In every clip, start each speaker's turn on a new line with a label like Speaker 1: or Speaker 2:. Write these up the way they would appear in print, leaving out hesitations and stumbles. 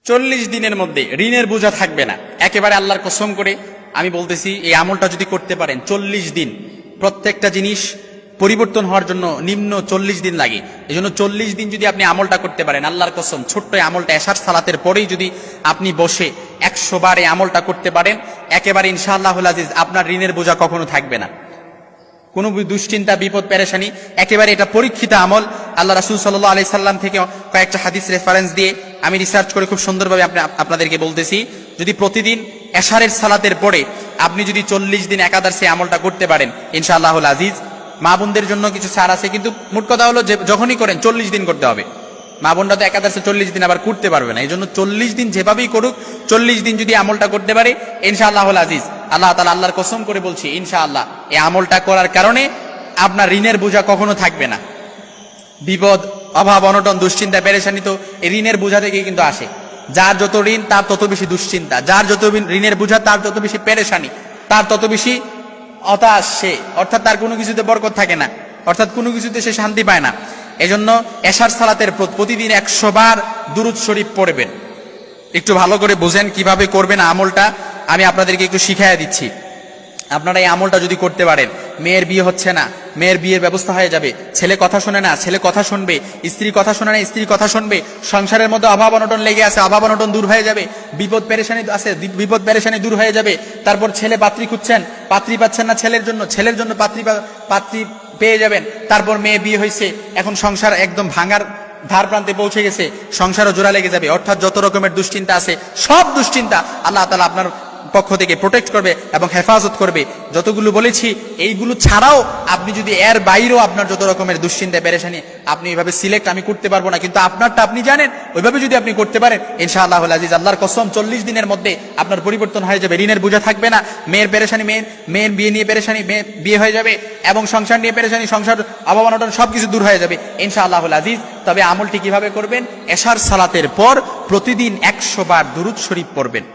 Speaker 1: 40 দিনের মধ্যে ঋণের বোঝা থাকবে না। একেবারে আল্লাহর কসম করে আমি বলতেছি, এই আমলটা যদি করতে পারেন 40 দিন, প্রত্যেকটা জিনিস পরিবর্তন হওয়ার জন্য নিম্ন 40 দিন লাগে। এই জন্য 40 দিন যদি আপনি আমলটা করতে পারেন, আল্লাহর কসম, ছোট্ট আমলটা এশার সালাতের পরেই যদি আপনি বসে 100 বার এই আমলটা করতে পারেন, একেবারে ইনশাআল্লাহুল আজিজ আপনার ঋণের বোঝা কখনো থাকবে না। কোনো দুশ্চিন্তা, বিপদ, পেরেশানি, একেবারে এটা পরীক্ষিত আমল। আল্লাহ রাসূল সাল্লাল্লাহু আলাইহি সাল্লাম থেকে কয়েকটা হাদিস রেফারেন্স দিয়ে আমি রিসার্চ করে খুব সুন্দরভাবে আপনাদেরকে বলতেছি। যদি প্রতিদিন এশারের সালাতের পরে আপনি যদি 40 দিন একাধারে সেই আমলটা করতে পারেন, ইনশাআল্লাহুল আজিজ, মা বোনদের জন্য কিছু ছাড় আছে, কিন্তু মোট কথা হলো যে যখনই করেন 40 দিন করতে হবে। মা বোনরা তো একাধারে 40 দিন আবার করতে পারবে না। এই জন্য 40 দিন যেভাবেই করুক, 40 দিন যদি আমলটা করতে পারে, ইনশাআল্লাহুল আজিজ, আল্লাহ তাআলা, আল্লাহর কসম করে বলছি, ইনশাআল্লাহ এই আমলটা করার কারণে আপনার ঋণের বোঝা কখনো থাকবে না। বিপদ, অভাব, অনটন, দুশ্চিন্তা, পেরেশানি তো এই ঋণের বোঝা থেকেই কিন্তু আসে। যার যত ঋণ তার তত বেশি দুশ্চিন্তা, যার যত ঋণের বোঝা তার তত বেশি পেরেশানি, তার তত বেশি হতাশ সে, অর্থাৎ তার কোনো কিছুতে বরকত থাকে না, অর্থাৎ কোনো কিছুতে সে শান্তি পায় না। এজন্য এশার সালাতের প্রতিদিন 100 বার দুরূদ শরীফ পড়বেন। একটু ভালো করে বুঝেন কিভাবে করবেন আমলটা, আমি আপনাদেরকে একটু শিখাইয়া দিচ্ছি। আপনারা এই আমলটা যদি করতে পারেন, মেয়ের বিয়ে হচ্ছে না, মেয়ের বিয়ের ব্যবস্থা হয়ে যাবে। ছেলে কথা শোনে না, ছেলে কথা শুনবে। স্ত্রী কথা শোনে না, স্ত্রী কথা শুনবে। সংসারের মধ্যে অভাব অনটন লেগে আছে, অভাব অনটন দূর হয়ে যাবে। বিপদ পেরেশানি আছে, বিপদ পেরেশানি দূর হয়ে যাবে। তারপর ছেলে পাত্রী খুঁজছেন, পাত্রী পাচ্ছেন না, ছেলের জন্য পাত্রী পেয়ে যাবেন। তারপর মেয়ে বিয়ে হয়েছে, এখন সংসার একদম ভাঙার ধার প্রান্তে পৌঁছে গেছে, সংসারও জোড়া লেগে যাবে। অর্থাৎ যত রকমের দুশ্চিন্তা আছে, সব দুশ্চিন্তা আল্লাহ তাআলা আপনার পক্ষ থেকে প্রোটেক্ট করবে এবং হেফাজত করবে। যতগুলো বলেছি এইগুলো ছাড়াও আপনি যদি এর বাইরেও আপনার যত রকমের দুশ্চিন্তা, পেরেশানি, আপনি এইভাবে সিলেক্ট আমি করতে পারবো না, কিন্তু আপনারটা আপনি জানেন, ওইভাবে যদি আপনি করতে পারেন, ইনশাআল্লাহুল আজিজ, আল্লাহর কসম, 40 দিনের মধ্যে আপনার পরিবর্তন হয়ে যাবে। ঋণের বোঝা থাকবে না, মেয়ের পেরেশানি, মেয়ের বিয়ে নিয়ে পেরেশানি, বিয়ে হয়ে যাবে, এবং সংসার নিয়ে পেরেশানি, সংসার অভাব অনটন সবকিছু দূর হয়ে যাবে ইনশাআল্লাহুল আজিজ। তবে আমলটি কিভাবে করবেন? এশার সালাতের পর প্রতিদিন 100 বার দুরূদ শরীফ পড়বেন।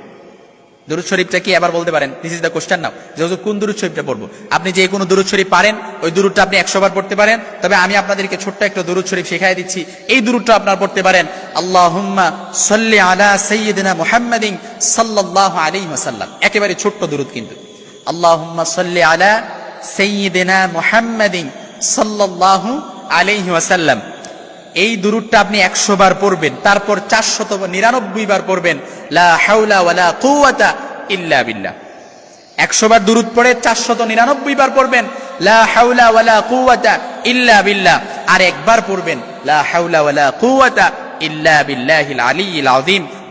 Speaker 1: দুরূদ শরীফটা কি আবার বলতে পারেন? দিস ইজ দ্য কোশ্চেন নাও, যে কোন দুরূদ শরীফটা পড়বো? আপনি যে কোনো দুরূদ শরীফ পারেন, ওই দুরূদটা আপনি 100 বার পড়তে পারেন। তবে আমি আপনাদেরকে ছোট্ট একটা দুরূদ শরীফ শেখাই দিচ্ছি, এই দুরূদটা আপনারা পড়তে পারেন। আল্লাহুম্মা সাল্লি আলা সাইয়্যিদিনা মুহাম্মাদিন সাল্লাল্লাহু আলাইহি ওয়াসাল্লাম। একেবারে ছোট্ট দুরূদ কিন্তু, আল্লাহুম্মা সাল্লি আলা সাইয়্যিদিনা মুহাম্মাদিন সাল্লাল্লাহু আলাইহি ওয়াসাল্লাম। এই দুরূদটা আপনি 100 বার পড়বেন, তারপর 499 বার পড়বেন লা হাওলা ওয়ালা কুওয়াতা ইল্লা বিল্লাহ। 100 বার দুরূদ পড়ে 499 বার পড়বেন লা হাওলা ওয়ালা কুওয়াতা ইল্লা বিল্লাহ। আর একবার পড়বেন লা হাওলা ওয়ালা কুওয়াতা ইল্লা বিল্লাহিল আলিয়্যিল আযীম।